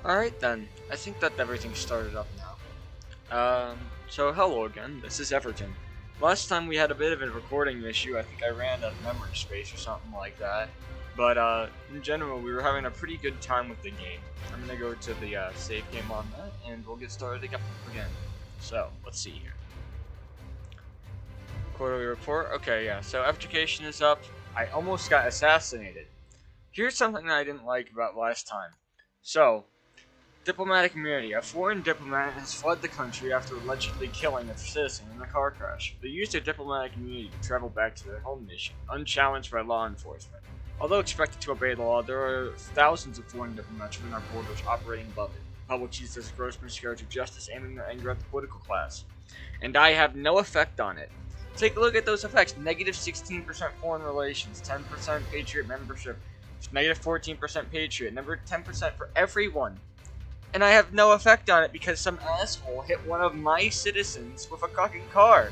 Alright then, I think that everything's started up now. So hello again, this is Everton. Last time we had a bit of a recording issue, I think I ran out of memory space or something like that. But in general, we were having a pretty good time with the game. I'm gonna go to the save game on that, and we'll get started again. So, let's see here. Quarterly report, okay, yeah, so education is up. I almost got assassinated. Here's something that I didn't like about last time. So, diplomatic immunity. A foreign diplomat has fled the country after allegedly killing a citizen in a car crash. They used their diplomatic immunity to travel back to their home nation, unchallenged by law enforcement. Although expected to obey the law, there are thousands of foreign diplomats within our borders operating above it. The public sees this as a gross miscarriage of justice, aiming their anger at the political class. And I have no effect on it. Take a look at those effects. Negative 16% foreign relations, 10% Patriot membership, negative 14% Patriot, number 10% for everyone. And I have no effect on it because some asshole hit one of my citizens with a fucking car.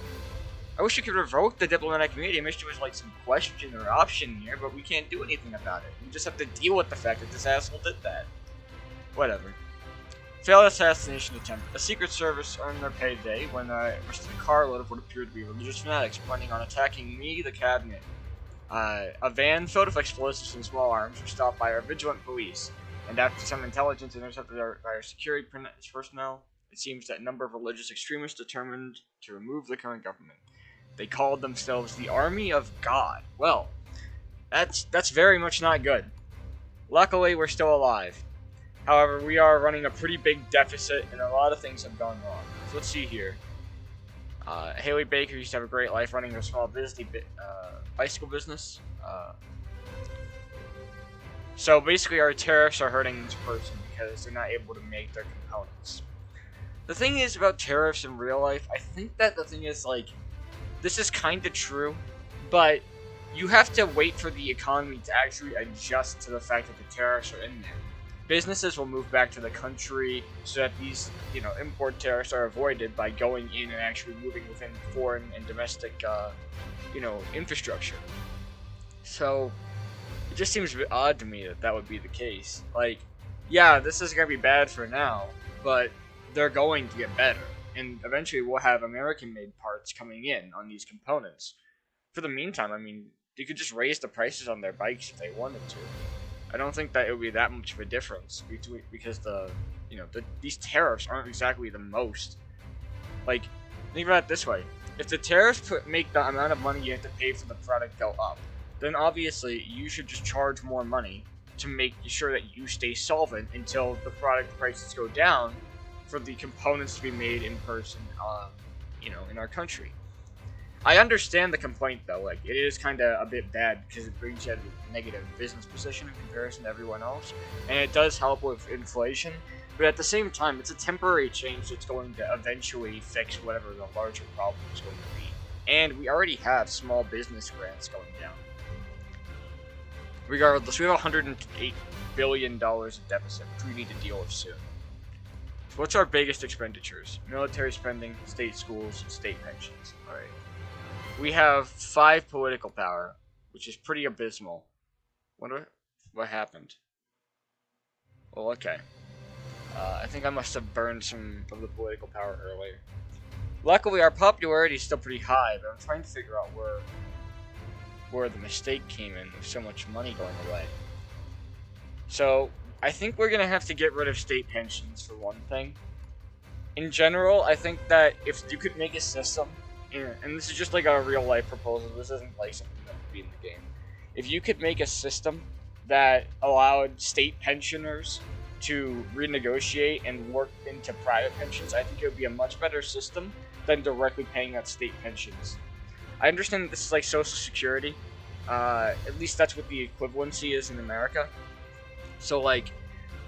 I wish we could revoke the diplomatic immunity. I wish there was like some question or option here, but we can't do anything about it. We just have to deal with the fact that this asshole did that. Whatever. Failed assassination attempt. A Secret Service earned their payday when arrested a carload of what appeared to be religious fanatics planning on attacking me, the cabinet. A van filled with explosives and small arms was stopped by our vigilant police. And after some intelligence intercepted by our security personnel, it seems that a number of religious extremists determined to remove the current government. They called themselves the Army of God. Well, that's very much not good. Luckily, we're still alive. However, we are running a pretty big deficit, and a lot of things have gone wrong. So let's see here. Haley Baker used to have a great life running a small bicycle business. So basically our tariffs are hurting this person because they're not able to make their components. The thing is about tariffs in real life, I think that the thing is like, this is kind of true, but you have to wait for the economy to actually adjust to the fact that the tariffs are in there. Businesses will move back to the country so that these, import tariffs are avoided by going in and actually moving within foreign and domestic, infrastructure. So, it just seems a bit odd to me that that would be the case. Like, yeah, this is going to be bad for now, but they're going to get better. And eventually we'll have American-made parts coming in on these components. For the meantime, I mean, they could just raise the prices on their bikes if they wanted to. I don't think that it would be that much of a difference because these tariffs aren't exactly the most. Like, think about it this way. If the tariffs make the amount of money you have to pay for the product go up, then obviously you should just charge more money to make sure that you stay solvent until the product prices go down for the components to be made in person, in our country. I understand the complaint though, like it is kind of a bit bad because it brings you at a negative business position in comparison to everyone else, and it does help with inflation, but at the same time, it's a temporary change that's going to eventually fix whatever the larger problem is going to be. And we already have small business grants going down. Regardless, we have $108 billion of deficit, which we need to deal with soon. So what's our biggest expenditures? Military spending, state schools, state pensions. Alright. We have 5 political power, which is pretty abysmal. Wonder what happened. Well, okay. I think I must have burned some of the political power earlier. Luckily, our popularity is still pretty high, but I'm trying to figure out where the mistake came in with so much money going away. So, I think we're going to have to get rid of state pensions for one thing. In general, I think that if you could make a system, and this is just like a real life proposal, this isn't like something that would be in the game. If you could make a system that allowed state pensioners to renegotiate and work into private pensions, I think it would be a much better system than directly paying out state pensions. I understand that this is like Social Security. At least that's what the equivalency is in America. So like,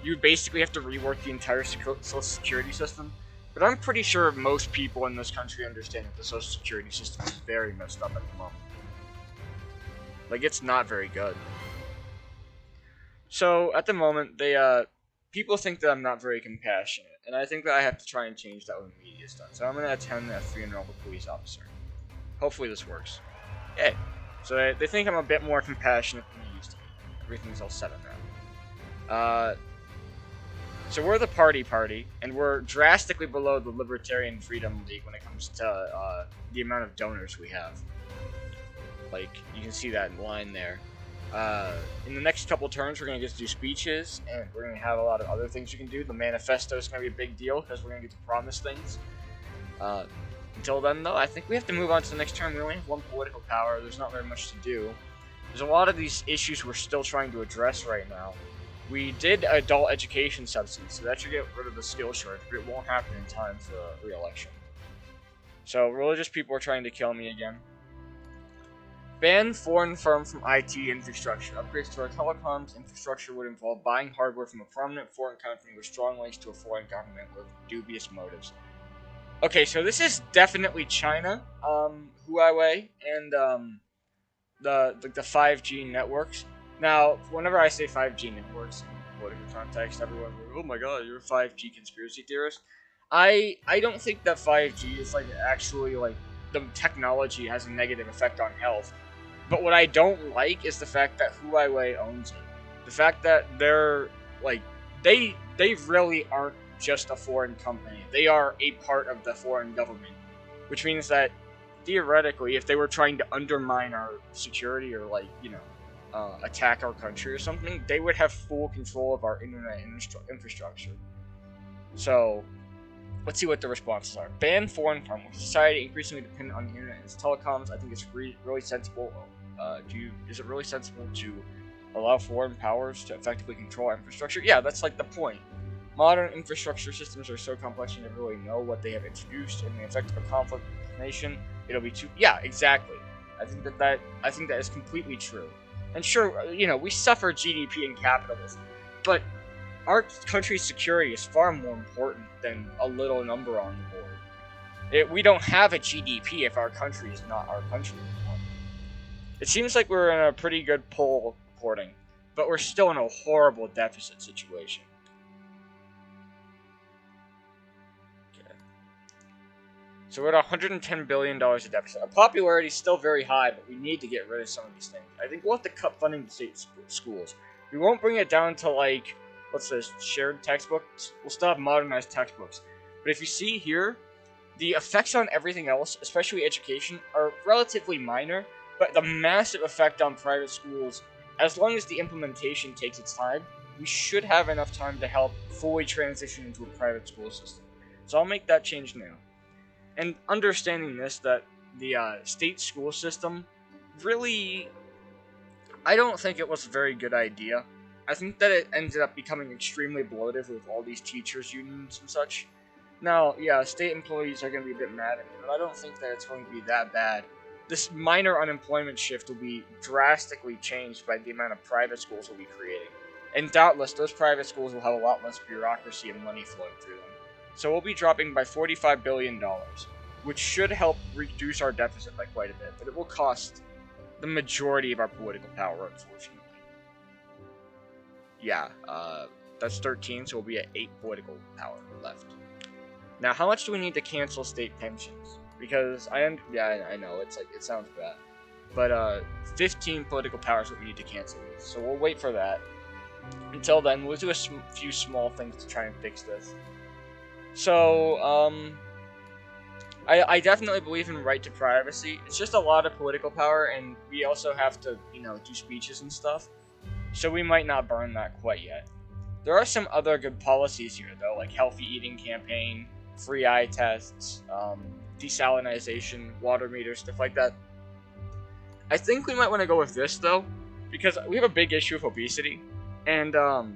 you basically have to rework the entire Social Security system. But I'm pretty sure most people in this country understand that the Social Security system is very messed up at the moment. Like, it's not very good. So, at the moment, people think that I'm not very compassionate. And I think that I have to try and change that when the media is done. So I'm going to attend a funeral of a police officer. Hopefully this works. Hey. So they think I'm a bit more compassionate than I used to be. Everything's all set on that. So we're the party, and we're drastically below the Libertarian Freedom League when it comes to the amount of donors we have. Like, you can see that in line there. In the next couple turns, we're going to get to do speeches, and we're going to have a lot of other things you can do. The manifesto is going to be a big deal, because we're going to get to promise things. Until then, though, I think we have to move on to the next turn. We only have one political power. There's not very much to do. There's a lot of these issues we're still trying to address right now. We did adult education subsidies, so that should get rid of the skill shortage, but it won't happen in time for re-election. So, religious people are trying to kill me again. Ban foreign firms from IT infrastructure. Upgrades to our telecoms infrastructure would involve buying hardware from a prominent foreign company with strong links to a foreign government with dubious motives. Okay, so this is definitely China, Huawei, and the 5G networks. Now, whenever I say 5G networks in political context, everyone's like, "Oh my God, you're a 5G conspiracy theorist." I don't think that 5G is like actually like the technology has a negative effect on health. But what I don't like is the fact that Huawei owns it. The fact that they're like they really aren't just a foreign company. They are a part of the foreign government, which means that theoretically, if they were trying to undermine our security or like attack our country or something, they would have full control of our internet infrastructure. So let's see what the responses are. Ban foreign companies. Society increasingly dependent on the internet and its telecoms. I think it's really sensible. Is it really sensible to allow foreign powers to effectively control our infrastructure? Yeah, that's like the point. Modern infrastructure systems are so complex you never really know what they have introduced. In the effect of a conflict with a nation, it'll be too. Yeah, exactly. I think that is completely true. And sure, we suffer GDP and capitalism, but our country's security is far more important than a little number on the board. We don't have a GDP if our country is not our country anymore. It seems like we're in a pretty good pull porting, but we're still in a horrible deficit situation. Okay. So we're at $110 billion of deficit. Our popularity is still very high, but we need to get rid of some of these things. I think we'll have to cut funding to state schools. We won't bring it down to like, what's this, shared textbooks? We'll still have modernized textbooks. But if you see here, the effects on everything else, especially education, are relatively minor, but the massive effect on private schools, as long as the implementation takes its time, we should have enough time to help fully transition into a private school system. So I'll make that change now. And understanding this, that the state school system, really, I don't think it was a very good idea. I think that it ended up becoming extremely bloated with all these teachers' unions and such. Now, yeah, state employees are going to be a bit mad at me, but I don't think that it's going to be that bad. This minor unemployment shift will be drastically changed by the amount of private schools we'll be creating. And doubtless, those private schools will have a lot less bureaucracy and money flowing through them. So we'll be dropping by $45 billion, which should help reduce our deficit by quite a bit, but it will cost the majority of our political power, unfortunately. Yeah, that's 13, so we'll be at 8 political power left. Now, how much do we need to cancel state pensions? Because I know, it sounds bad. But 15 political power is what we need to cancel these, so we'll wait for that. Until then, we'll do a few small things to try and fix this. So, I definitely believe in right to privacy. It's just a lot of political power, and we also have to, do speeches and stuff. So we might not burn that quite yet. There are some other good policies here, though, like healthy eating campaign, free eye tests, desalinization, water meters, stuff like that. I think we might want to go with this, though, because we have a big issue with obesity. And, the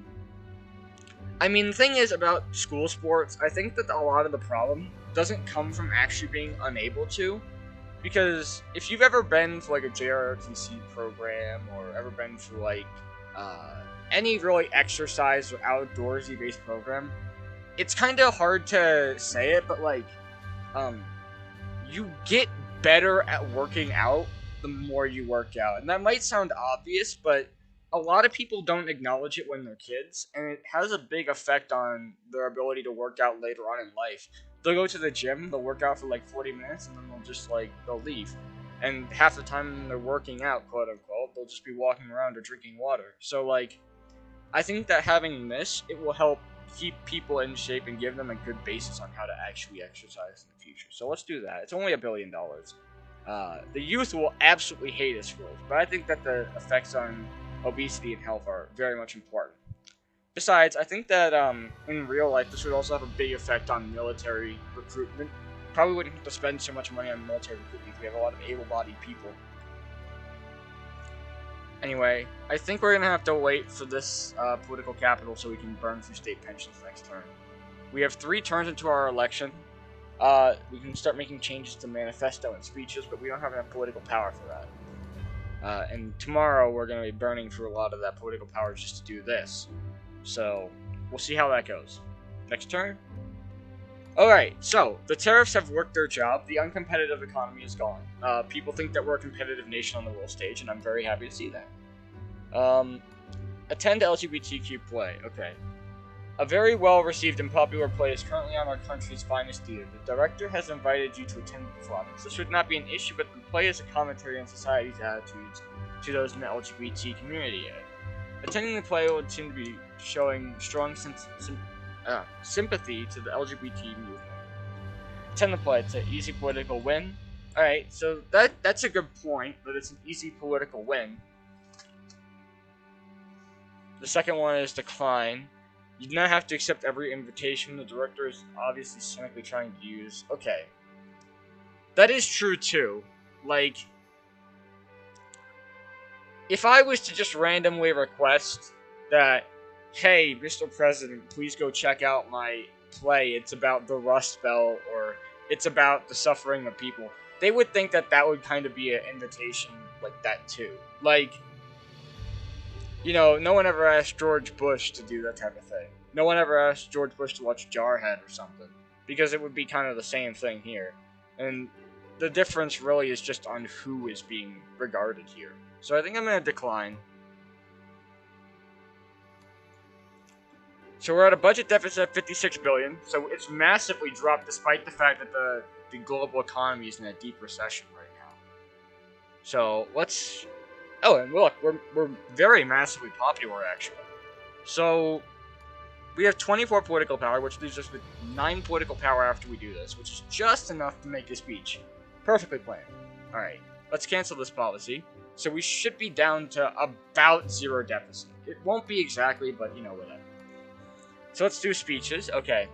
thing is about school sports, I think that a lot of the problem doesn't come from actually being unable to. Because if you've ever been to, like, a JROTC program, or ever been to, like, any really exercise or outdoorsy based program, it's kind of hard to say it, but like, you get better at working out the more you work out. And that might sound obvious, but a lot of people don't acknowledge it when they're kids, and it has a big effect on their ability to work out later on in life. They'll go to the gym, they'll work out for like 40 minutes, and then they'll leave. And half the time they're working out, quote unquote, they'll just be walking around or drinking water. So like, I think that having this, it will help keep people in shape and give them a good basis on how to actually exercise in the future. So let's do that. It's only $1 billion. The youth will absolutely hate us for it, but I think that the effects on obesity and health are very much important. Besides, I think that in real life, this would also have a big effect on military recruitment. Probably wouldn't have to spend so much money on military recruitment because we have a lot of able-bodied people. Anyway, I think we're going to have to wait for this political capital so we can burn through state pensions next turn. We have 3 turns into our election. We can start making changes to manifesto and speeches, but we don't have enough political power for that. And tomorrow we're going to be burning through a lot of that political power just to do this. So, we'll see how that goes. Next turn. Alright, so, the tariffs have worked their job. The uncompetitive economy is gone. People think that we're a competitive nation on the world stage, and I'm very happy to see that. Attend LGBTQ play. Okay. A very well-received and popular play is currently on our country's finest theater. The director has invited you to attend the performance. This should not be an issue, but the play is a commentary on society's attitudes to those in the LGBT community. Attending the play would seem to be showing strong sympathy to the LGBT movement. Attend the play. It's an easy political win. Alright, so that's a good point, that it's an easy political win. The second one is decline. You do not have to accept every invitation. The director is obviously cynically trying to use... Okay. That is true, too. Like... If I was to just randomly request that, hey, Mr. President, please go check out my play, it's about the Rust Belt, or it's about the suffering of people, they would think that that would kind of be an invitation like that, too. Like, you know, no one ever asked George Bush to do that type of thing. No one ever asked George Bush to watch Jarhead or something, because it would be kind of the same thing here. And the difference really is just on who is being regarded here. So I think I'm going to decline. So we're at a budget deficit of $56 billion, so it's massively dropped despite the fact that the global economy is in a deep recession right now. So let's... Oh, and look, we're very massively popular, actually. So we have 24 political power, which leaves us with 9 political power after we do this, which is just enough to make a speech. Perfectly planned. Alright, let's cancel this policy. So we should be down to about 0 deficit. It won't be exactly, but you know, whatever. So let's do speeches. Okay.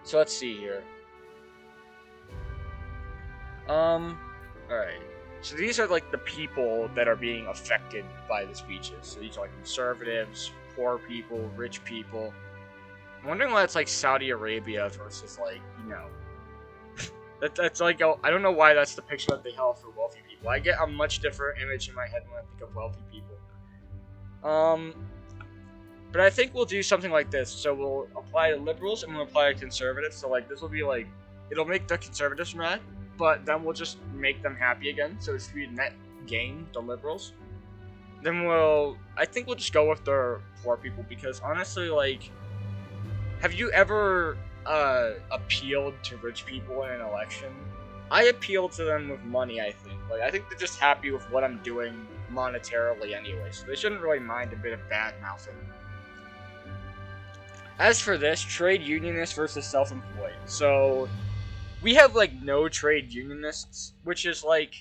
So let's see here. Alright. So these are like the people that are being affected by the speeches. So these are like conservatives, poor people, rich people. I'm wondering why it's like Saudi Arabia versus like, you know. That's like, I don't know why that's the picture that they have for wealthy people. I get a much different image in my head when I think of wealthy people. But I think we'll do something like this. So we'll apply to liberals and we'll apply to conservatives. So like this will be like, it'll make the conservatives mad, but then we'll just make them happy again. So it's be a net gain, the liberals. Then I think we'll just go with the poor people because honestly, like, have you ever appealed to rich people in an election? I appeal to them with money, I think. Like, I think they're just happy with what I'm doing monetarily anyway, so they shouldn't really mind a bit of bad-mouthing. As for this, trade unionists versus self-employed. So, we have, like, no trade unionists, which is, like,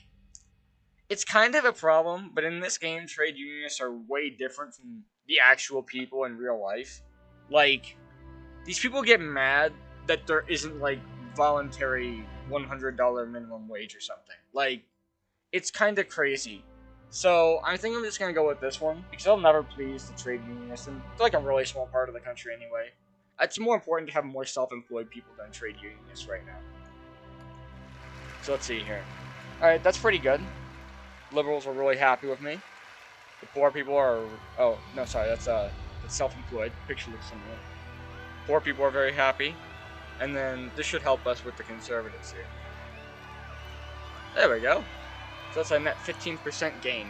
it's kind of a problem, but in this game, trade unionists are way different from the actual people in real life. Like, these people get mad that there isn't, like, voluntary $100 minimum wage or something. Like, it's kind of crazy. So, I think I'm just going to go with this one, because I'll never please the trade unionists, and it's like a really small part of the country anyway. It's more important to have more self-employed people than trade unionists right now. So let's see here. Alright, that's pretty good. Liberals are really happy with me. The poor people are... Oh, no, sorry, that's self-employed. Picture looks similar. Poor people are very happy. And then this should help us with the conservatives here. There we go. So that's a net 15% gain.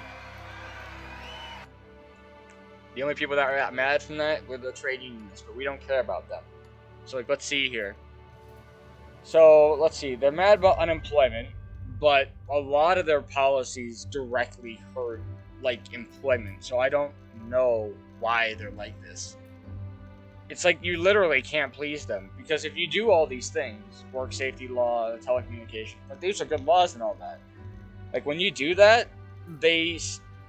The only people that are mad from that were the trade unions, but we don't care about them. So like, let's see here. So let's see, they're mad about unemployment, but a lot of their policies directly hurt like employment. So I don't know why they're like this. it's like you literally can't please them, because if you do all these things, work safety law, telecommunication, like these are good laws and all that. Like when you do that, they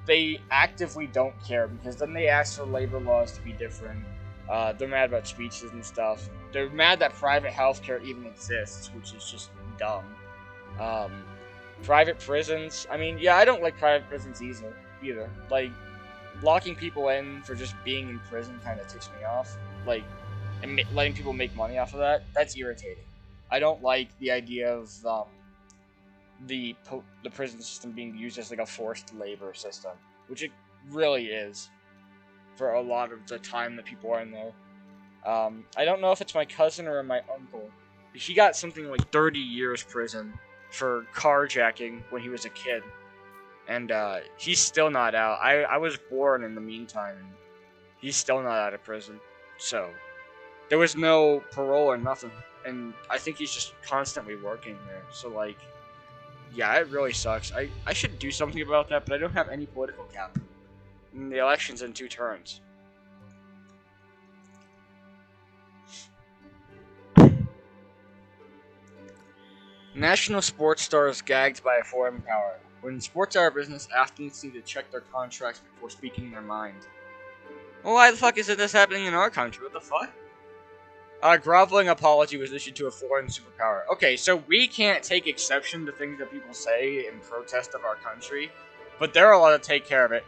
they actively don't care, because then they ask for labor laws to be different. They're mad about speeches and stuff. They're mad that private healthcare even exists, which is just dumb. Um, Private prisons. I mean, yeah, I don't like private prisons either. Like, locking people in for just being in prison kind of ticks me off. Like, and letting people make money off of that, that's irritating. I don't like the idea of the prison system being used as like a forced labor system, which it really is for a lot of the time that people are in there. I don't know if it's my cousin or my uncle. He got something like 30 years prison for carjacking when he was a kid, and he's still not out. I was born in the meantime, and he's still not out of prison. So there was no parole or nothing, and I think he's just constantly working there. So like, yeah, it really sucks. I should do something about that, but I don't have any political capital. And the election's in 2 turns. National sports stars gagged by a foreign power. When sports are a business, athletes need to check their contracts before speaking their mind. Well, why the fuck isn't this happening in our country? What the fuck? A groveling apology was issued to a foreign superpower. Okay, so we can't take exception to things that people say in protest of our country, but they're allowed to take care of it.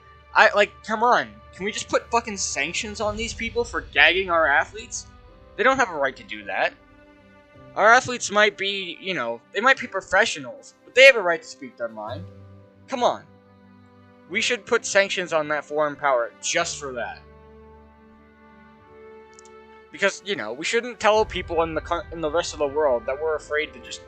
Come on. Can we just put fucking sanctions on these people for gagging our athletes? They don't have a right to do that. Our athletes might be, they might be professionals, but they have a right to speak their mind. Come on. We should put sanctions on that foreign power just for that. Because, we shouldn't tell people in the rest of the world that we're afraid to just,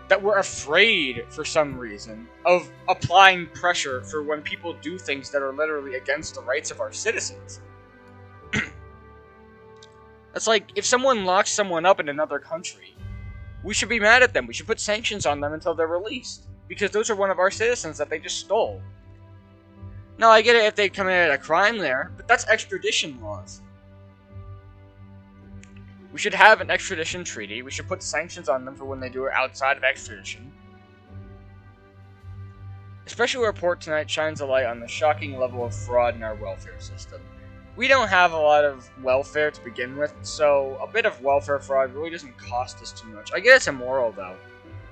that we're afraid, for some reason, of applying pressure for when people do things that are literally against the rights of our citizens. It's like, if someone locks someone up in another country, we should be mad at them. We should put sanctions on them until they're released. Because those are one of our citizens that they just stole. Now, I get it if they committed a crime there, but that's extradition laws. We should have an extradition treaty. We should put sanctions on them for when they do it outside of extradition. A special report tonight shines a light on the shocking level of fraud in our welfare system. We don't have a lot of welfare to begin with, so a bit of welfare fraud really doesn't cost us too much. I get it's immoral, though,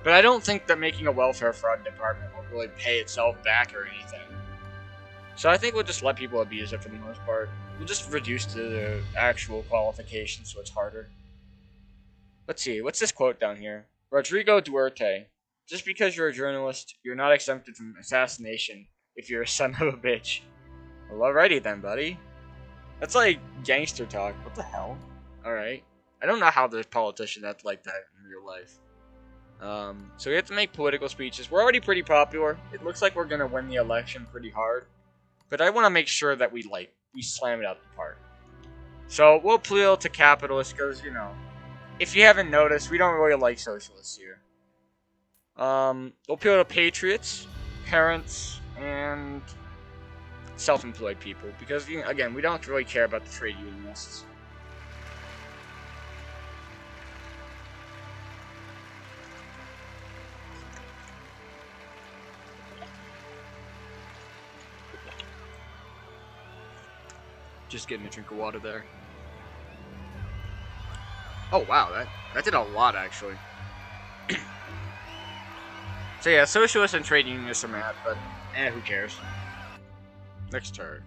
but I don't think that making a welfare fraud department will really pay itself back or anything. So I think we'll just let people abuse it for the most part. We'll just reduce the actual qualifications so it's harder. Let's see, what's this quote down here? Rodrigo Duarte. Just because you're a journalist, you're not exempted from assassination if you're a son of a bitch. Well, alrighty then, buddy. That's like gangster talk. What the hell? Alright. I don't know how there's politicians act like that in real life. So we have to make political speeches. We're already pretty popular. It looks like we're gonna win the election pretty hard. But I want to make sure that we slam it out the park. So we'll appeal to capitalists because, if you haven't noticed, we don't really like socialists here. We'll appeal to patriots, parents, and self-employed people, because again, we don't really care about the trade unionists. Just getting a drink of water there. Oh wow, that did a lot actually. So yeah, socialists and trade unionists are mad, but who cares? Next turn.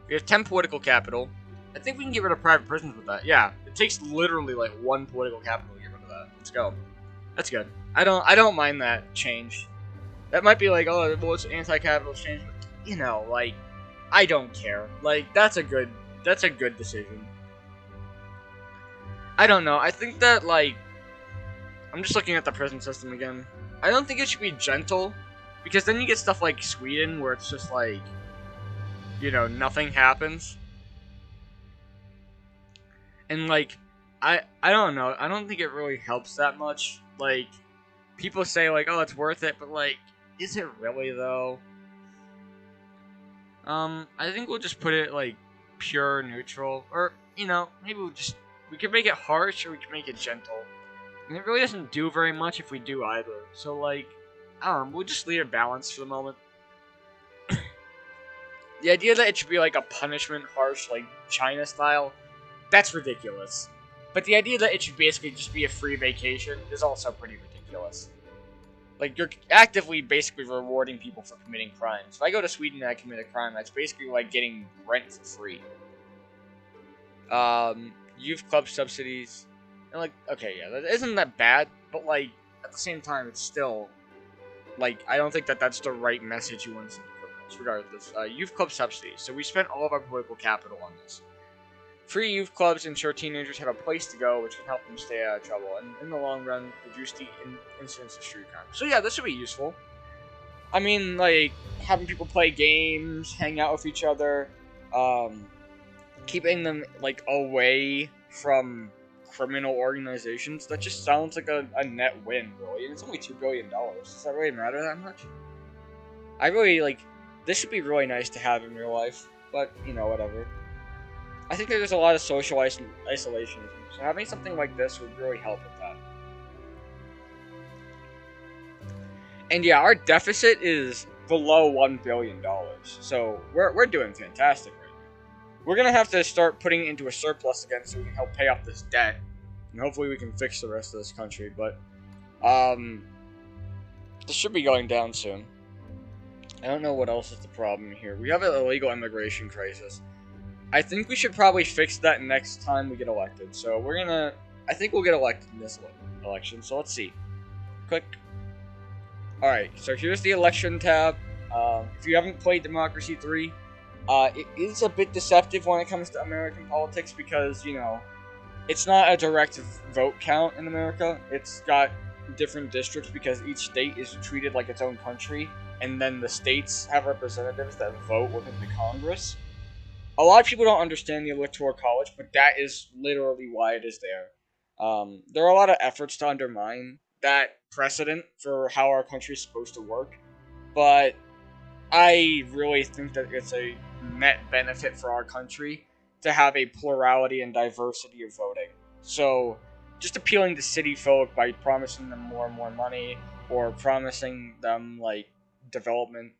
We have 10 political capital. I think we can get rid of private prisons with that. Yeah, it takes literally like 1 political capital to get rid of that. Let's go. That's good. I don't mind that change. That might be like, oh, well, it's anti-capitalist change, but like, I don't care. Like, that's a good decision. I don't know. I think that, like, I'm just looking at the prison system again. I don't think it should be gentle, because then you get stuff like Sweden where it's just like, nothing happens. And like, I don't know. I don't think it really helps that much. Like, people say like, oh, it's worth it, but like, is it really though? I think we'll just put it like, pure neutral, or maybe we could make it harsh or we could make it gentle. And it really doesn't do very much if we do either. So like, I don't know, we'll just leave it balanced for the moment. The idea that it should be like a punishment, harsh, like China style, that's ridiculous. But the idea that it should basically just be a free vacation is also pretty ridiculous. Like, you're actively basically rewarding people for committing crimes. If I go to Sweden and I commit a crime, that's basically like getting rent for free. Youth club subsidies. And like, okay, yeah, that isn't that bad, but like, at the same time, it's still, like, I don't think that that's the right message you want to send to criminals, regardless. Youth club subsidies. So we spent all of our political capital on this. Free youth clubs ensure teenagers have a place to go, which can help them stay out of trouble, and in the long run, reduce the incidence of street crime. So yeah, this would be useful. I mean, like, having people play games, hang out with each other, keeping them, like, away from criminal organizations, that just sounds like a net win, really, and it's only $2 billion. Does that really matter that much? I really, like, this would be really nice to have in real life, but, whatever. I think there's a lot of social isolation, so having something like this would really help with that. And yeah, our deficit is below $1 billion, so we're doing fantastic right now. We're gonna have to start putting it into a surplus again so we can help pay off this debt, and hopefully we can fix the rest of this country, but, this should be going down soon. I don't know what else is the problem here. We have an illegal immigration crisis. I think we should probably fix that next time we get elected. So I think we'll get elected in this election. So let's see. Click. Alright, so here's the election tab. If you haven't played Democracy 3, it is a bit deceptive when it comes to American politics because, it's not a direct vote count in America. It's got different districts because each state is treated like its own country. And then the states have representatives that vote within the Congress. A lot of people don't understand the Electoral College, but that is literally why it is there. There are a lot of efforts to undermine that precedent for how our country is supposed to work, but I really think that it's a net benefit for our country to have a plurality and diversity of voting. So, just appealing to city folk by promising them more and more money, or promising them, like, development,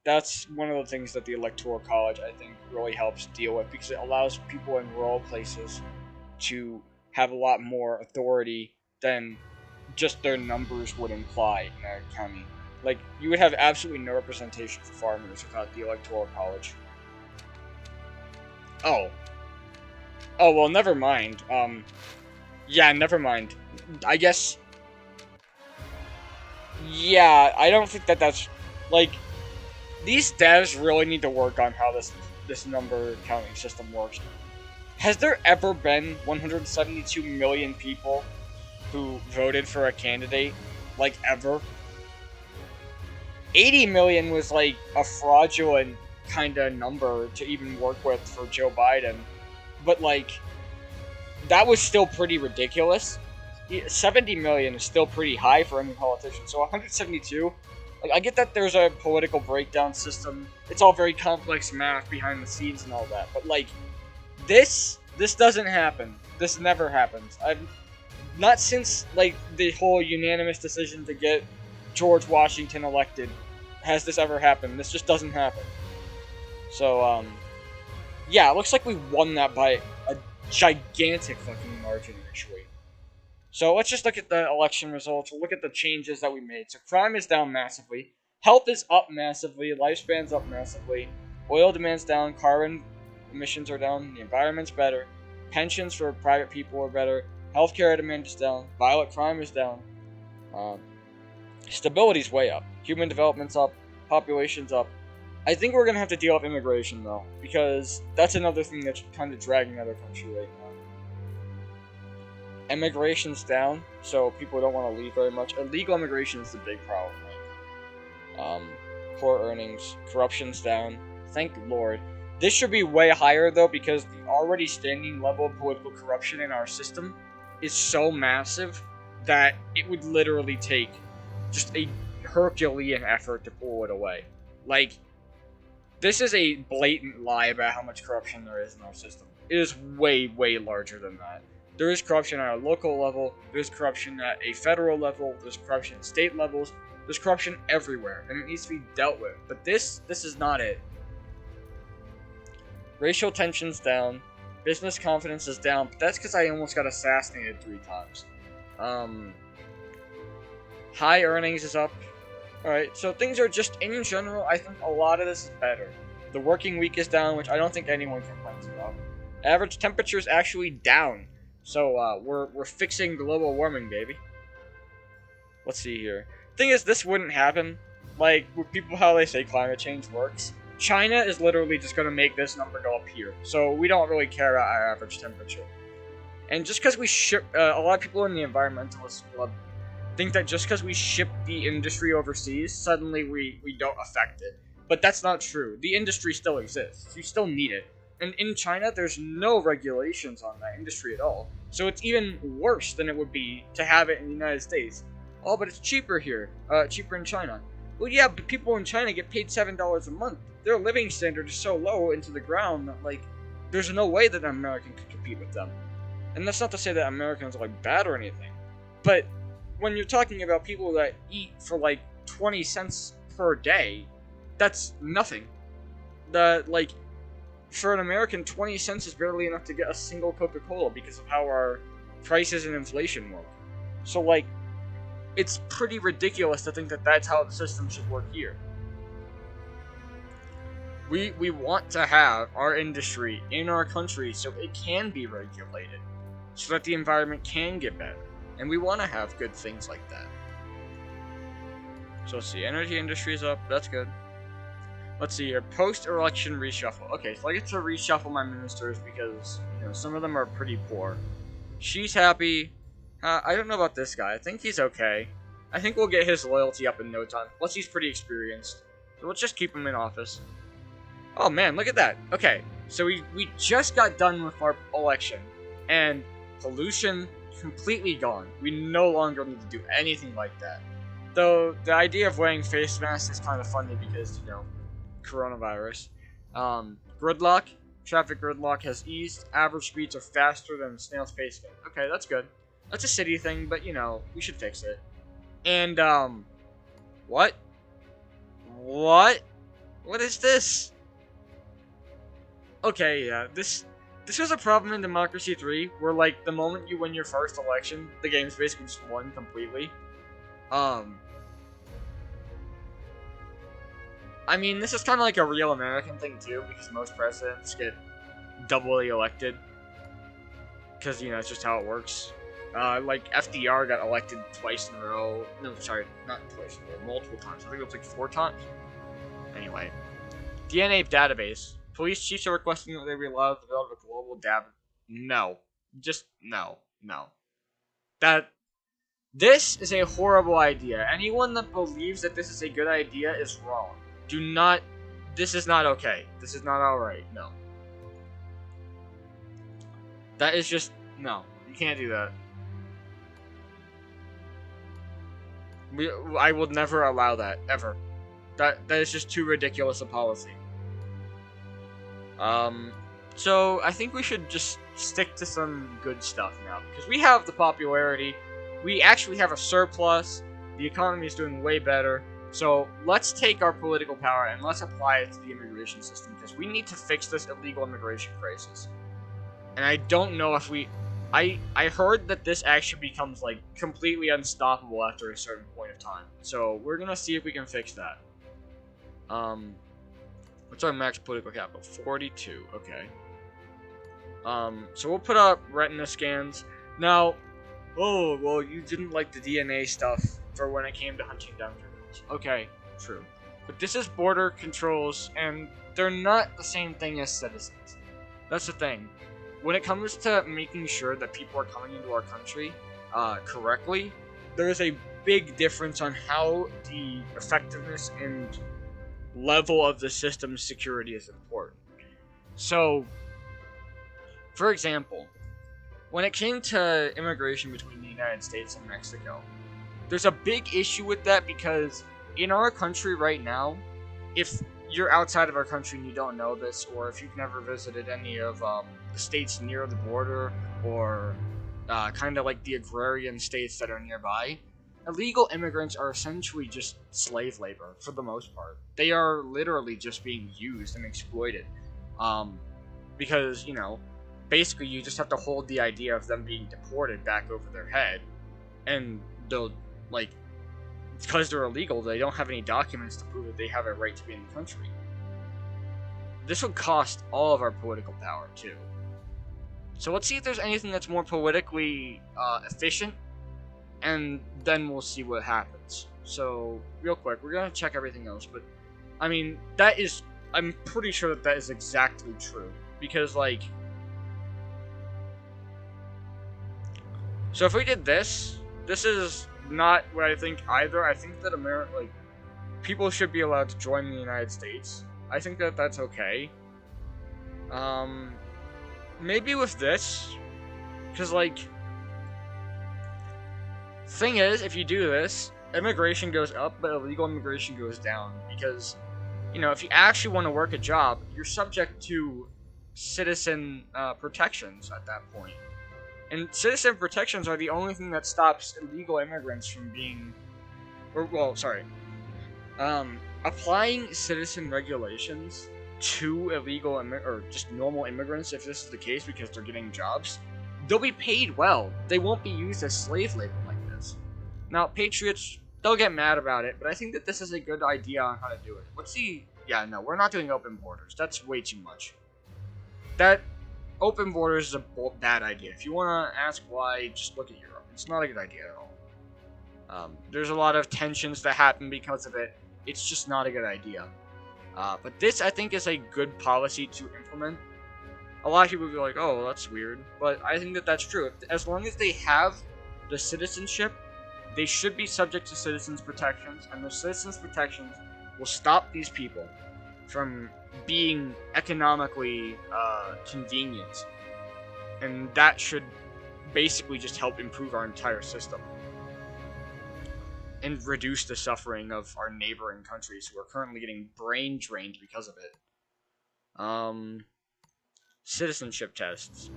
that's one of the things that the Electoral College, I think, really helps deal with, because it allows people in rural places to have a lot more authority than just their numbers would imply in a county. Like, you would have absolutely no representation for farmers without the Electoral College. Oh, well, never mind. Yeah, never mind. I guess... Yeah, I don't think that's... Like... These devs really need to work on how this number counting system works. Has there ever been 172 million people who voted for a candidate? Like, ever? 80 million was, like, a fraudulent kind of number to even work with for Joe Biden. But, like, that was still pretty ridiculous. 70 million is still pretty high for any politician. So 172... Like, I get that there's a political breakdown system. It's all very complex math behind the scenes and all that. But, like, this doesn't happen. This never happens. Not since, like, the whole unanimous decision to get George Washington elected has this ever happened. This just doesn't happen. So, yeah, it looks like we won that by a gigantic fucking margin, actually. So let's just look at the election results. We'll look at the changes that we made. So crime is down massively. Health is up massively. Lifespan's up massively. Oil demand's down. Carbon emissions are down. The environment's better. Pensions for private people are better. Healthcare demand is down. Violent crime is down. Stability's way up. Human development's up. Population's up. I think we're going to have to deal with immigration, though, because that's another thing that's kind of dragging our country right now. Immigration's down, so people don't want to leave very much. Illegal immigration is the big problem. Poor earnings, corruption's down. Thank Lord. This should be way higher though, because the already standing level of political corruption in our system is so massive that it would literally take just a Herculean effort to pull it away. Like, This is a blatant lie about how much corruption there is in our system. It is way, way larger than that. There is corruption at a local level, there's corruption at a federal level, there's corruption at state levels, there's corruption everywhere, and it needs to be dealt with. But this is not it. Racial tension's down, business confidence is down, but that's because I almost got assassinated 3 times. High earnings is up. Alright, so things are just, in general, I think a lot of this is better. The working week is down, which I don't think anyone complains about. Average temperature is actually down. So, we're fixing global warming, baby. Let's see here. Thing is, this wouldn't happen. Like, with people, how they say climate change works. China is literally just going to make this number go up here. So, we don't really care about our average temperature. And just because we ship, a lot of people in the environmentalist club think that just because we ship the industry overseas, suddenly we don't affect it. But that's not true. The industry still exists. You still need it. And in China, there's no regulations on that industry at all. So it's even worse than it would be to have it in the United States. Oh, but it's cheaper here. Cheaper in China. Well, yeah, but people in China get paid $7 a month. Their living standard is so low into the ground that, like, there's no way that an American could compete with them. And that's not to say that Americans are, like, bad or anything. But when you're talking about people that eat for, like, 20 cents per day, that's nothing. For an American, 20 cents is barely enough to get a single Coca-Cola because of how our prices and inflation work. So, like, it's pretty ridiculous to think that that's how the system should work here. We want to have our industry in our country so it can be regulated, so that the environment can get better. And we want to have good things like that. So let's see, energy industry is up, that's good. Let's see here, post-election reshuffle. Okay, so I get to reshuffle my ministers because, you know, some of them are pretty poor. She's happy. I don't know about this guy. I think he's okay. I think we'll get his loyalty up in no time. Plus, he's pretty experienced. So let's just keep him in office. Oh man, look at that. Okay, so we just got done with our election. And pollution completely gone. We no longer need to do anything like that. Though, the idea of wearing face masks is kind of funny because, you know, coronavirus. Gridlock. Traffic gridlock has eased. Average speeds are faster than snail's pace. Okay, that's good. That's a city thing, but, you know, we should fix it. And, what? What? What is this? Okay, yeah, this was a problem in Democracy 3, where, like, the moment you win your first election, the game's basically just won completely. I mean, this is kind of like a real American thing, too, because most presidents get doubly elected. Because, you know, it's just how it works. Like, FDR got elected twice in a row. No, sorry, not twice in a row, multiple times. I think it was like 4 times. Anyway. DNA database. Police chiefs are requesting that they be allowed to develop a global database. No. Just, no. No. This is a horrible idea. Anyone that believes that this is a good idea is wrong. This is not okay. This is not alright. No. That is just, no. You can't do that. I will never allow that, ever. That is just too ridiculous a policy. So I think we should just stick to some good stuff now, because we have the popularity, we actually have a surplus, the economy is doing way better, so let's take our political power and let's apply it to the immigration system, because we need to fix this illegal immigration crisis. And I don't know if I heard that this actually becomes, like, completely unstoppable after a certain point of time, so we're gonna see if we can fix that. What's our max political capital? 42, okay. So we'll put up retina scans. Now, oh, well, you didn't like the DNA stuff for when it came to hunting down criminals. Okay, true. But this is border controls, and they're not the same thing as citizens. That's the thing. When it comes to making sure that people are coming into our country correctly, there is a big difference on how the effectiveness and level of the system's security is important. So, for example, when it came to immigration between the United States and Mexico, there's a big issue with that because in our country right now, if you're outside of our country and you don't know this, or if you've never visited any of the states near the border, or kind of like the agrarian states that are nearby, illegal immigrants are essentially just slave labor for the most part. They are literally just being used and exploited. Because, basically you just have to hold the idea of them being deported back over their head, and they'll, like, because they're illegal, they don't have any documents to prove that they have a right to be in the country. This would cost all of our political power, too. So let's see if there's anything that's more politically efficient, and then we'll see what happens. So, real quick, we're gonna check everything else, but, I mean, I'm pretty sure that is exactly true. Because, like, so if we did this is not what I think either. I think that people should be allowed to join the United States. I think that that's okay. Maybe with this, because, like, thing is, if you do this, immigration goes up, but illegal immigration goes down. Because, if you actually want to work a job, you're subject to citizen protections at that point. And citizen protections are the only thing that stops illegal immigrants from being, applying citizen regulations to illegal or just normal immigrants, if this is the case, because they're getting jobs, they'll be paid well. They won't be used as slave labor like this. Now, patriots, they'll get mad about it, but I think that this is a good idea on how to do it. Let's see. Yeah, no, we're not doing open borders. That's way too much. That open borders is a bad idea. If you want to ask why, just look at Europe. It's not a good idea at all. There's a lot of tensions that happen because of it. It's just not a good idea. But this, I think, is a good policy to implement. A lot of people will be like, oh, well, that's weird. But I think that that's true. As long as they have the citizenship, they should be subject to citizens' protections. And the citizens' protections will stop these people from being economically convenient. And that should basically just help improve our entire system. And reduce the suffering of our neighboring countries who are currently getting brain drained because of it. Citizenship tests.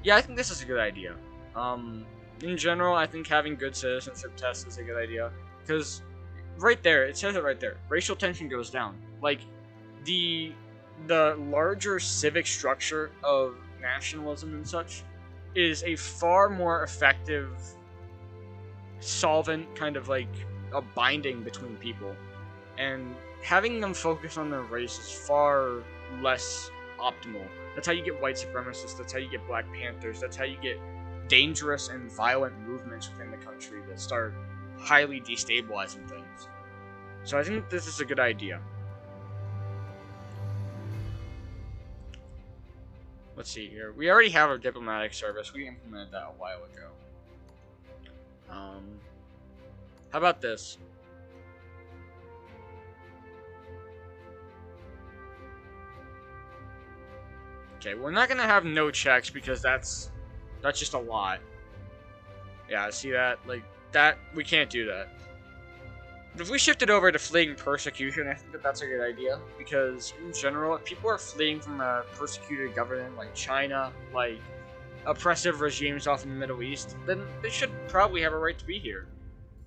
Yeah, I think this is a good idea. In general, I think having good citizenship tests is a good idea. Because right there, it says it right there. Racial tension goes down. Like, the larger civic structure of nationalism and such is a far more effective solvent, kind of like a binding between people, and having them focus on their race is far less optimal. That's how you get white supremacists, that's how you get Black Panthers, that's how you get dangerous and violent movements within the country that start highly destabilizing things. So I think this is a good idea. Let's see here. We already have a diplomatic service. We implemented that a while ago. How about this? Okay, we're not gonna have no checks because that's just a lot. Yeah, see that? Like, that, we can't do that. If we shifted over to fleeing persecution, I think that that's a good idea. Because, in general, if people are fleeing from a persecuted government like China, like oppressive regimes off in the Middle East, then they should probably have a right to be here.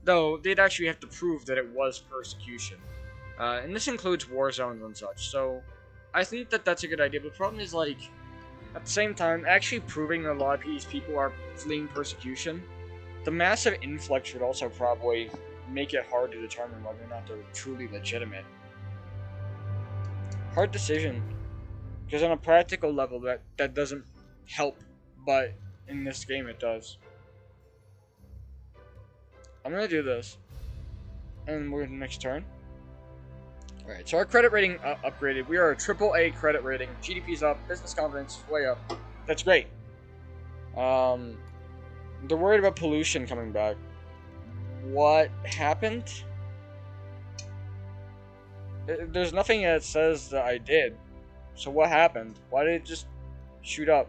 Though, they'd actually have to prove that it was persecution. And this includes war zones and such, so I think that that's a good idea. But the problem is, like, at the same time, actually proving that a lot of these people are fleeing persecution, the massive influx would also probably make it hard to determine whether or not they're truly legitimate. Hard decision. Because on a practical level, that doesn't help, but in this game it does. I'm gonna do this, and we're in the next turn. Alright, so our credit rating upgraded. We are a AAA credit rating. GDP's up, business confidence way up. That's great. They're worried about pollution coming back. What happened? There's nothing that says that I did. So what happened? Why did it just shoot up?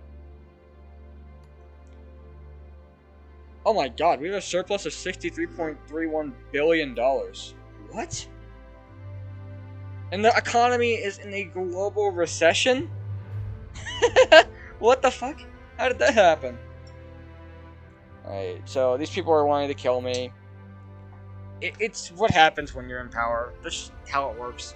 Oh my god, we have a surplus of $63.31 billion. What? And the economy is in a global recession? What the fuck? How did that happen? Alright, so these people are wanting to kill me. It's what happens when you're in power. That's how it works.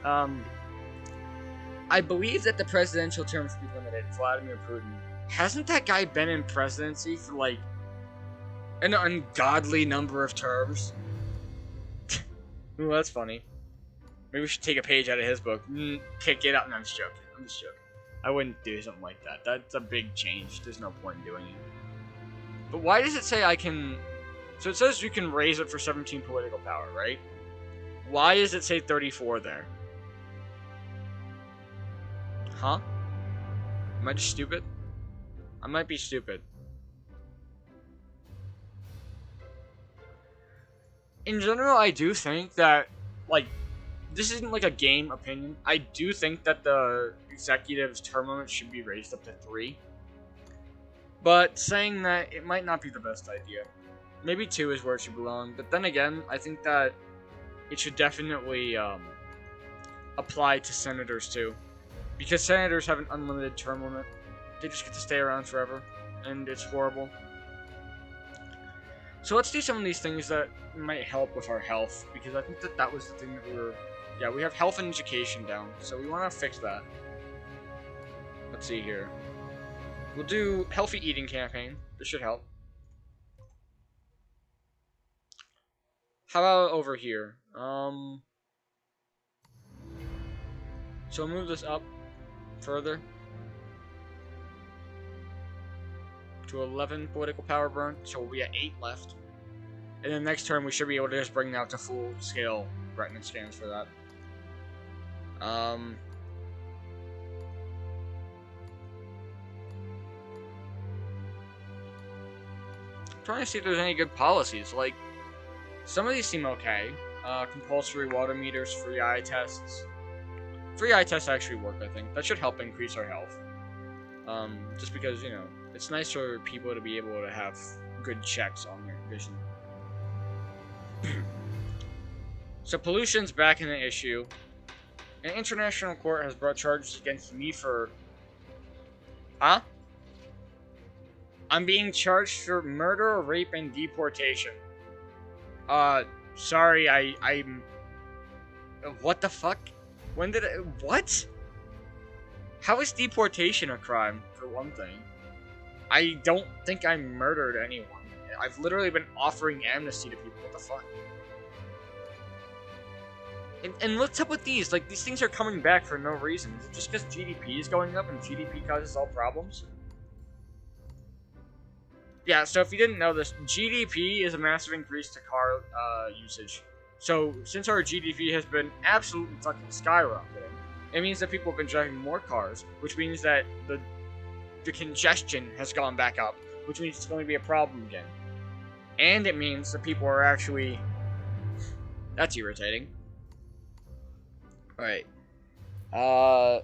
I believe that the presidential term should be limited. Vladimir Putin. Hasn't that guy been in presidency for like an ungodly number of terms? Ooh, that's funny. Maybe we should take a page out of his book. Kick it up. No, I'm just joking. I'm just joking. I wouldn't do something like that. That's a big change. There's no point in doing it. But why does it say I can... So it says you can raise it for 17 political power, right? Why does it say 34 there? Huh? Am I just stupid? I might be stupid. In general, I do think that, like, this isn't like a game opinion. I do think that the executive's term limit should be raised up to 3. But saying that, it might not be the best idea. Maybe 2 is where it should belong. But then again, I think that it should definitely apply to senators too. Because senators have an unlimited term limit. They just get to stay around forever. And it's horrible. So let's do some of these things that might help with our health. Because I think that that was the thing that we were... Yeah, we have health and education down. So we want to fix that. Let's see here. We'll do healthy eating campaign. This should help. How about over here? So we'll move this up further to 11 political power burn. So we'll be at 8 left. And then next turn we should be able to just bring that to full scale retina scans for that. Trying to see if there's any good policies. Like, some of these seem okay. Compulsory water meters, free eye tests. Free eye tests actually work, I think. That should help increase our health. Just because, you know, it's nice for people to be able to have good checks on their vision. So pollution's back in the issue. An international court has brought charges against me for... Huh? I'm being charged for murder, rape, and deportation. Sorry, I'm... What the fuck? When did I... What? How is deportation a crime, for one thing? I don't think I murdered anyone. I've literally been offering amnesty to people. What the fuck? And what's up with these? Like, these things are coming back for no reason. Is it just because GDP is going up and GDP causes all problems? Yeah, so if you didn't know this, GDP is a massive increase to car usage. So, since our GDP has been absolutely fucking skyrocketing, it means that people have been driving more cars, which means that the congestion has gone back up, which means it's going to be a problem again. And it means that people are actually... That's irritating. Alright. I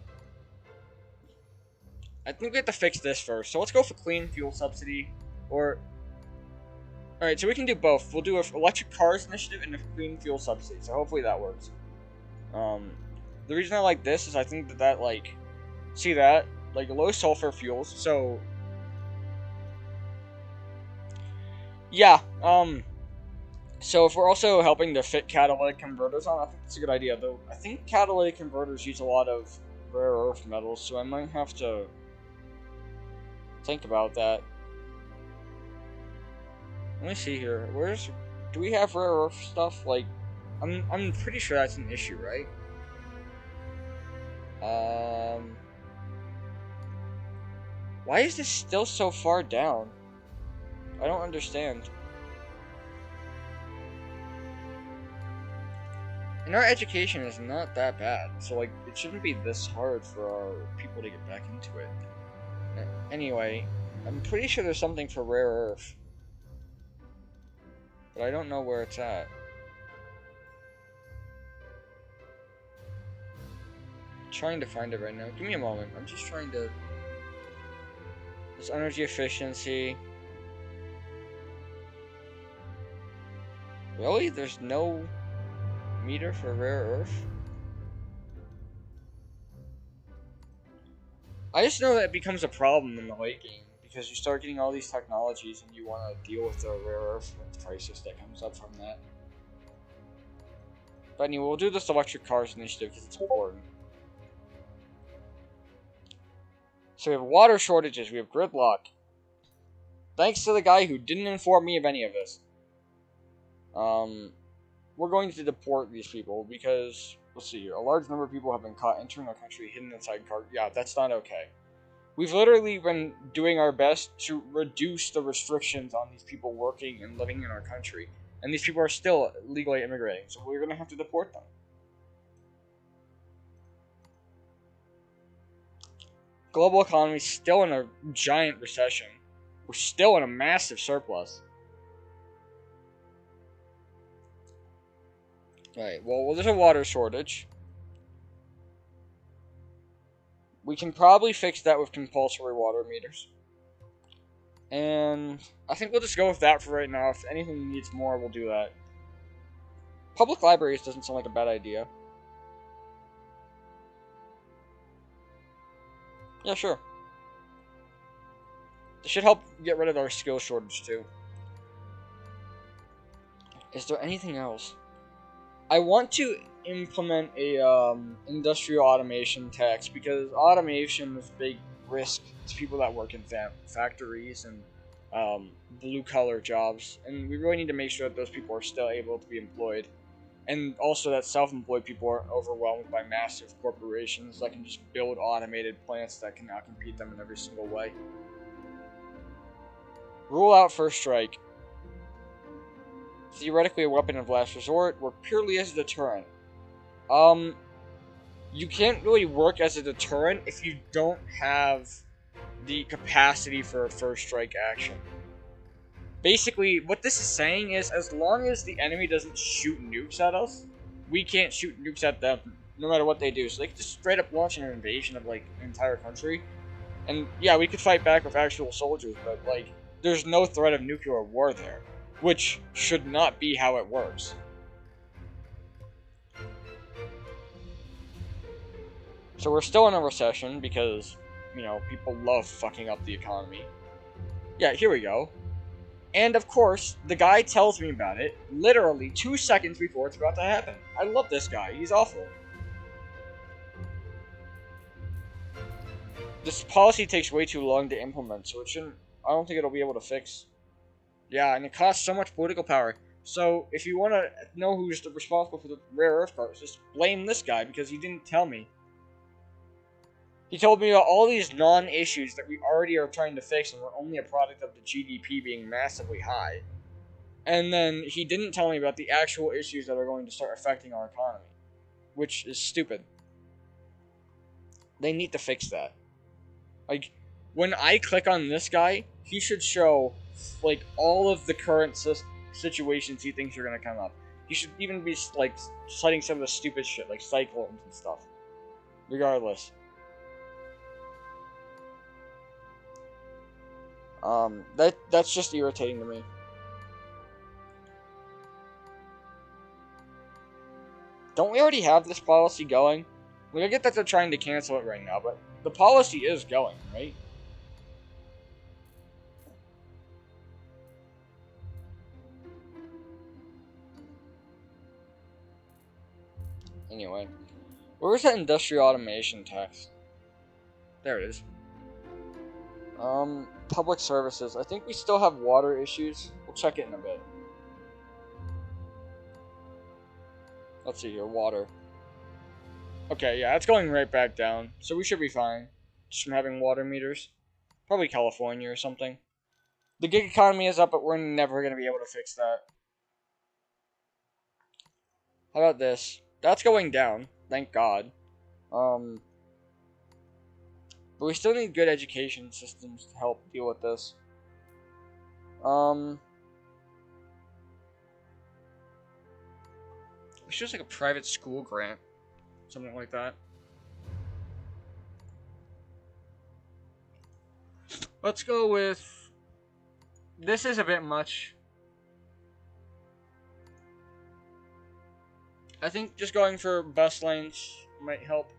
think we have to fix this first. So let's go for clean fuel subsidy. Or... Alright, so we can do both. We'll do an electric cars initiative and a clean fuel subsidy. So hopefully that works. The reason I like this is I think that like... See that? Like, low sulfur fuels. So... Yeah, so if we're also helping to fit catalytic converters on, I think it's a good idea, though I think catalytic converters use a lot of rare earth metals, so I might have to think about that. Let me see here. Do we have rare earth stuff? Like, I'm pretty sure that's an issue, right? Why is this still so far down? I don't understand. And our education is not that bad, so like it shouldn't be this hard for our people to get back into it. Anyway, I'm pretty sure there's something for rare earth, but I don't know where it's at. I'm trying to find it right now. Give me a moment. I'm just trying to... There's energy efficiency. Really? There's no meter for rare earth? I just know that it becomes a problem in the late game because you start getting all these technologies and you want to deal with the rare earth crisis that comes up from that. But anyway, we'll do this electric cars initiative because it's important. So we have water shortages, we have gridlock. Thanks to the guy who didn't inform me of any of this. We're going to deport these people because, let's see here, a large number of people have been caught entering our country hidden inside car. Yeah, that's not okay. We've literally been doing our best to reduce the restrictions on these people working and living in our country. And these people are still legally immigrating, so we're going to have to deport them. Global economy is still in a giant recession. We're still in a massive surplus. Right, well, there's a water shortage. We can probably fix that with compulsory water meters. And I think we'll just go with that for right now. If anything needs more, we'll do that. Public libraries doesn't sound like a bad idea. Yeah, sure. This should help get rid of our skill shortage, too. Is there anything else? I want to implement a industrial automation tax because automation is a big risk to people that work in factories and blue collar jobs, and we really need to make sure that those people are still able to be employed, and also that self-employed people aren't overwhelmed by massive corporations that can just build automated plants that can outcompete them in every single way. Rule out first strike. Theoretically a weapon of last resort, work purely as a deterrent. You can't really work as a deterrent if you don't have the capacity for a first strike action. Basically, what this is saying is, as long as the enemy doesn't shoot nukes at us, we can't shoot nukes at them, no matter what they do. So they could just straight up launch an invasion of, like, an entire country. And, yeah, we could fight back with actual soldiers, but, like, there's no threat of nuclear war there. Which should not be how it works. So we're still in a recession because, you know, people love fucking up the economy. Yeah, here we go. And of course, the guy tells me about it literally 2 seconds before it's about to happen. I love this guy. He's awful. This policy takes way too long to implement, so it shouldn't. I don't think it'll be able to fix. Yeah, and it costs so much political power. So if you want to know who's responsible for the rare earth cards, just blame this guy because he didn't tell me. He told me about all these non-issues that we already are trying to fix and were only a product of the GDP being massively high. And then he didn't tell me about the actual issues that are going to start affecting our economy. Which is stupid. They need to fix that. Like, when I click on this guy, he should show, like, all of the current situations he thinks are going to come up. He should even be, like, citing some of the stupid shit, like cyclones and stuff. Regardless. That's just irritating to me. Don't we already have this policy going? Like, I get that they're trying to cancel it right now, but the policy is going, right? Anyway, where's that industrial automation tax? There it is. Public services. I think we still have water issues. We'll check it in a bit. Let's see here, water. Okay, yeah, it's going right back down, so we should be fine. Just from having water meters. Probably California or something. The gig economy is up, but we're never going to be able to fix that. How about this? That's going down, thank God. But we still need good education systems to help deal with this. It's just like a private school grant. Something like that. Let's go with... This is a bit much. I think just going for bus lanes might help.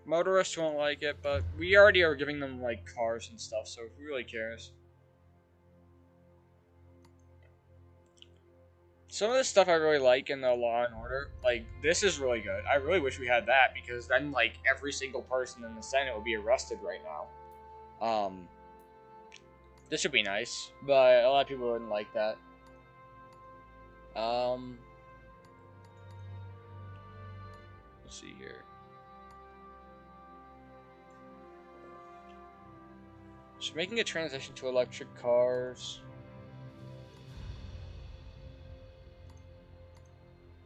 Motorists won't like it, but we already are giving them, like, cars and stuff, so who really cares? Some of the stuff I really like in the Law and Order, like, this is really good. I really wish we had that, because then, like, every single person in the Senate would be arrested right now. This would be nice, but a lot of people wouldn't like that. Let's see here. So making a transition to electric cars.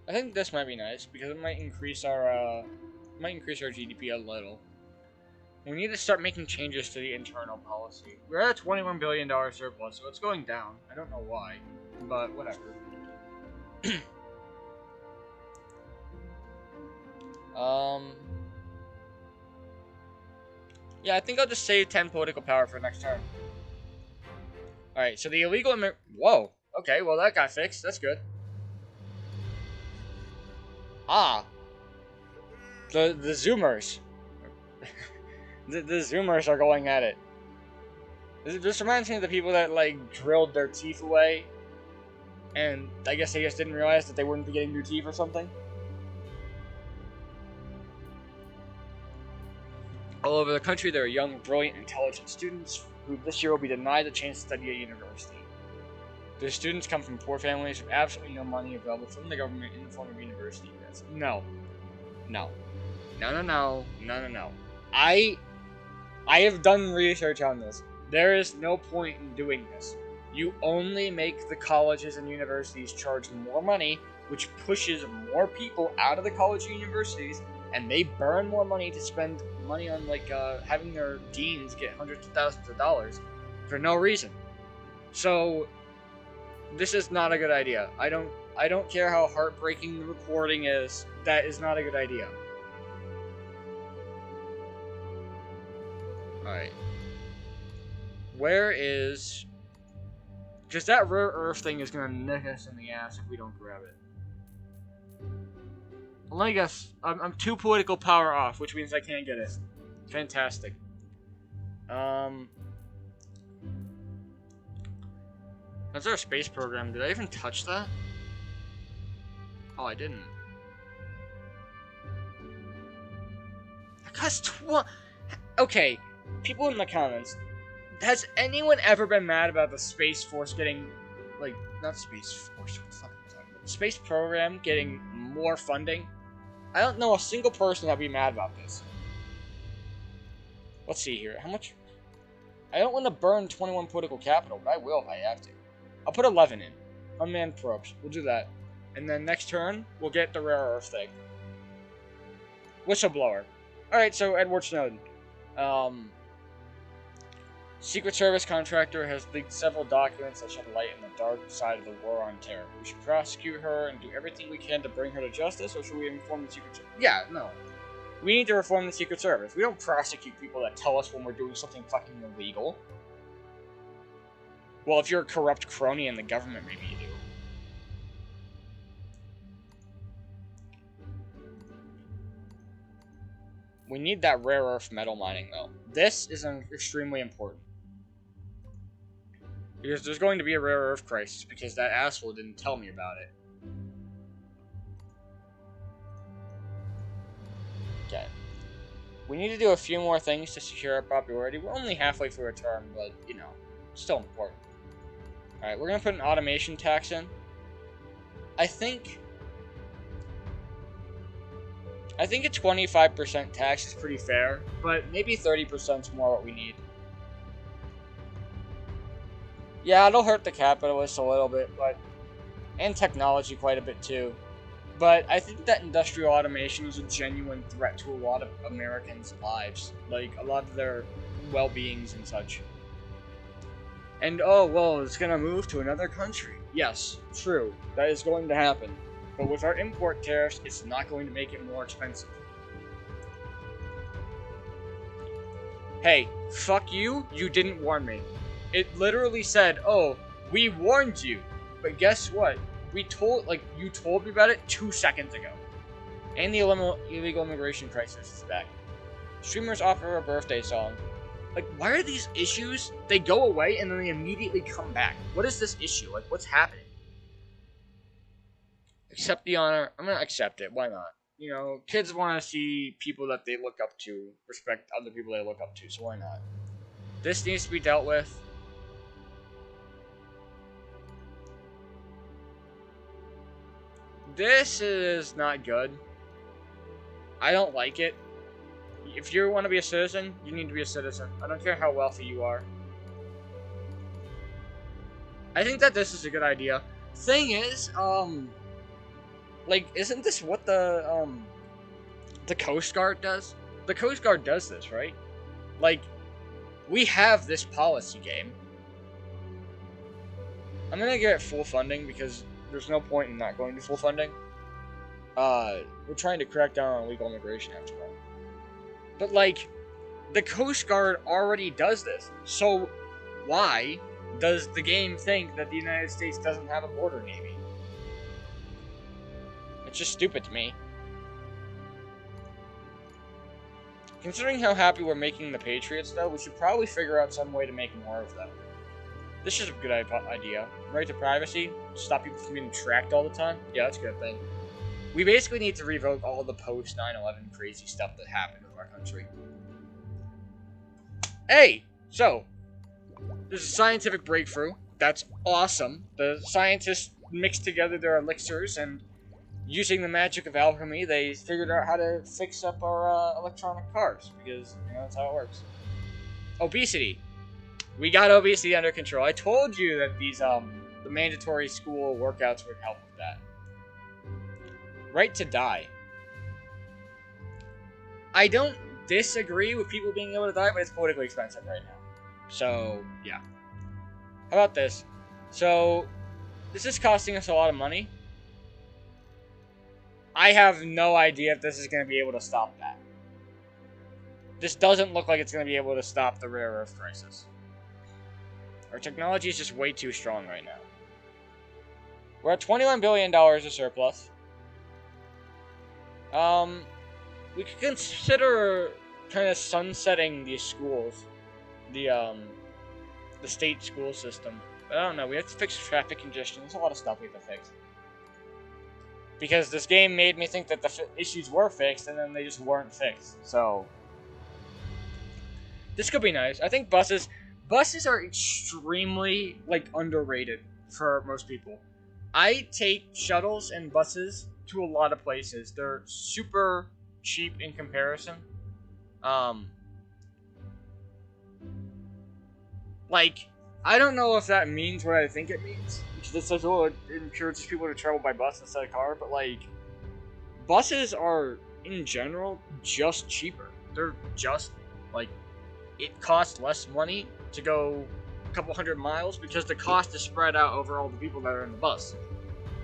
I think this might be nice because it might increase our GDP a little. We need to start making changes to the internal policy. We're at a $21 billion surplus, so it's going down. I don't know why, but whatever. Yeah, I think I'll just save 10 political power for next turn. Alright, so the illegal whoa. Okay, well that got fixed. That's good. Ah. The Zoomers. the Zoomers are going at it. This reminds me of the people that, like, drilled their teeth away. And I guess they just didn't realize that they wouldn't be getting new teeth or something. All over the country, there are young, brilliant, intelligent students who this year will be denied the chance to study at university. The students come from poor families with absolutely no money available from the government in the form of university grants. No. No. No, no, no. No, no, no. I have done research on this. There is no point in doing this. You only make the colleges and universities charge more money, which pushes more people out of the college and universities, and they burn more money to spend money on, like, having their deans get hundreds of thousands of dollars for no reason. So this is not a good idea. I don't care how heartbreaking the reporting is. That is not a good idea. Alright. Where is... Because that rare earth thing is going to nick us in the ass if we don't grab it. Let me guess. I'm 2 political power off, which means I can't get it. Fantastic. That's our space program. Did I even touch that? Oh, I didn't. That costs Okay, people in the comments. Has anyone ever been mad about the Space Force getting, like, not Space Force, what the fuck am I talking about? Space program getting more funding? I don't know a single person that'd be mad about this. Let's see here. How much? I don't want to burn 21 political capital, but I will if I have to. I'll put 11 in. Unmanned probes. We'll do that. And then next turn, we'll get the rare earth thing. Whistleblower. Alright, so Edward Snowden. Secret Service contractor has leaked several documents that shed light on the dark side of the war on terror. We should prosecute her and do everything we can to bring her to justice, or should we inform the Secret Service? Yeah, no. We need to reform the Secret Service. We don't prosecute people that tell us when we're doing something fucking illegal. Well, if you're a corrupt crony in the government, maybe you do. We need that rare earth metal mining, though. This is extremely important. Because there's going to be a rare earth crisis, because that asshole didn't tell me about it. Okay. We need to do a few more things to secure our popularity. We're only halfway through a term, but, you know, still important. Alright, we're going to put an automation tax in. I think a 25% tax is pretty fair, but maybe 30% is more what we need. Yeah, it'll hurt the capitalists a little bit, and technology quite a bit too. But I think that industrial automation is a genuine threat to a lot of Americans' lives, like a lot of their well-beings and such. And oh, well, it's gonna move to another country. Yes, true, that is going to happen. But with our import tariffs, it's not going to make it more expensive. Hey, fuck you, you didn't warn me. It literally said, oh, we warned you. But guess what? You told me about it 2 seconds ago. And the illegal immigration crisis is back. Streamers offer a birthday song. Like, why are these issues? They go away and then they immediately come back. What is this issue? Like, what's happening? Accept the honor. I'm gonna accept it. Why not? You know, kids want to see people that they look up to respect other people they look up to, so why not? This needs to be dealt with. This is not good. I don't like it. If you want to be a citizen, you need to be a citizen. I don't care how wealthy you are. I think that this is a good idea. Thing is, like, isn't this what the Coast Guard does? The Coast Guard does this, right? Like, we have this policy game. I'm gonna get full funding because there's no point in not going to full funding. We're trying to crack down on illegal immigration after all. But, like, the Coast Guard already does this. So, why does the game think that the United States doesn't have a border navy? It's just stupid to me. Considering how happy we're making the Patriots, though, we should probably figure out some way to make more of them. This is a good idea. Right to privacy, stop people from being tracked all the time. Yeah, that's a good thing. We basically need to revoke all the post 9/11 crazy stuff that happened in our country. Hey! So, there's a scientific breakthrough. That's awesome. The scientists mixed together their elixirs and using the magic of alchemy, they figured out how to fix up our electronic cars. Because, you know, that's how it works. Obesity. We got obesity under control. I told you that these, the mandatory school workouts would help with that. Right to die. I don't disagree with people being able to die, but it's politically expensive right now. So, yeah. How about this? So, this is costing us a lot of money. I have no idea if this is going to be able to stop that. This doesn't look like it's going to be able to stop the rare earth crisis. Our technology is just way too strong right now. We're at $21 billion of surplus. We could consider kind of sunsetting these schools. The state school system. But I don't know, we have to fix traffic congestion. There's a lot of stuff we have to fix. Because this game made me think that the issues were fixed, and then they just weren't fixed. So, this could be nice. I think buses are extremely, like, underrated for most people. I take shuttles and buses to a lot of places. They're super cheap in comparison. Like, I don't know if that means what I think it means. Which it says, oh, it encourages people to travel by bus instead of car. But, like, buses are, in general, just cheaper. They're just, like, it costs less money to go a couple hundred miles because the cost is spread out over all the people that are in the bus.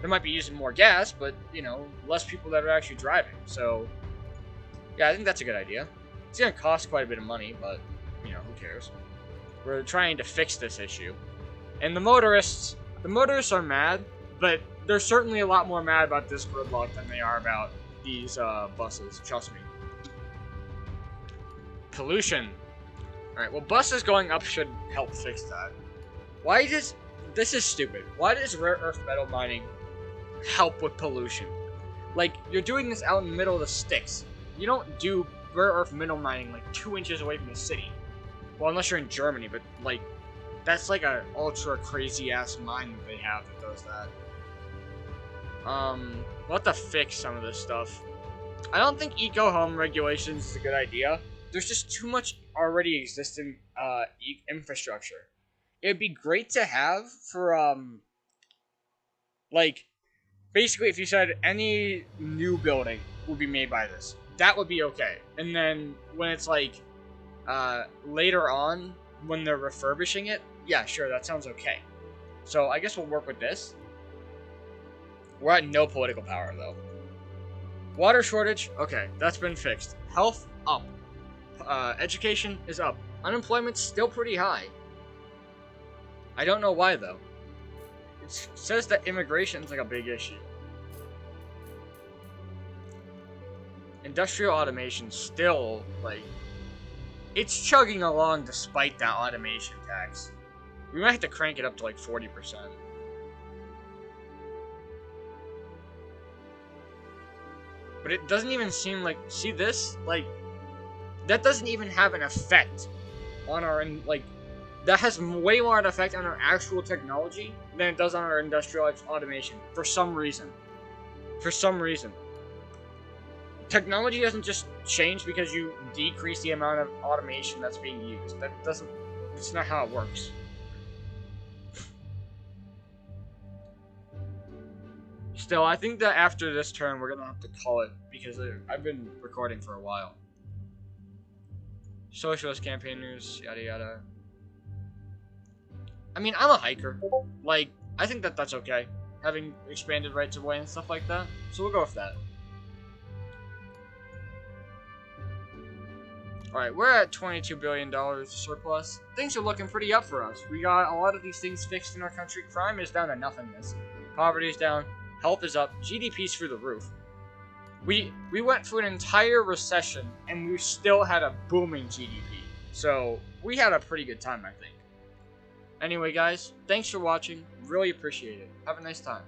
They might be using more gas, but, you know, less people that are actually driving. So, yeah, I think that's a good idea. It's going to cost quite a bit of money, but, you know, who cares? We're trying to fix this issue. And the motorists are mad, but they're certainly a lot more mad about this gridlock than they are about these buses, trust me. Pollution. Alright, well, buses going up should help fix that. This is stupid. Why does rare earth metal mining help with pollution? Like, you're doing this out in the middle of the sticks. You don't do rare earth metal mining like 2 inches away from the city. Well, unless you're in Germany, but, like, that's like a ultra crazy ass mine that they have that does that. We'll have to fix some of this stuff. I don't think eco-home regulations is a good idea. There's just too much already existing infrastructure. It'd be great to have for, like, basically if you said any new building will be made by this, that would be okay. And then when it's like, later on, when they're refurbishing it, yeah, sure, that sounds okay. So I guess we'll work with this. We're at no political power, though. Water shortage, okay, that's been fixed. Health, up. Education is up. Unemployment's still pretty high. I don't know why, though. It says that immigration's like a big issue. Industrial automation still, like, It's chugging along despite that automation tax. We might have to crank it up to like 40%. But it doesn't even seem like, see this? Like, that doesn't even have an effect on our, like, that has way more an effect on our actual technology than it does on our industrial automation, for some reason. For some reason. Technology doesn't just change because you decrease the amount of automation that's being used. That's not how it works. Still, I think that after this turn, we're gonna have to call it, because I've been recording for a while. Socialist campaigners, yada yada. I mean, I'm a hiker. Like, I think that that's okay, having expanded rights of way and stuff like that. So we'll go with that. Alright, we're at $22 billion surplus. Things are looking pretty up for us. We got a lot of these things fixed in our country. Crime is down to nothingness. Poverty is down. Health is up. GDP's through the roof. We went through an entire recession, and we still had a booming GDP. So, we had a pretty good time, I think. Anyway, guys, thanks for watching. Really appreciate it. Have a nice time.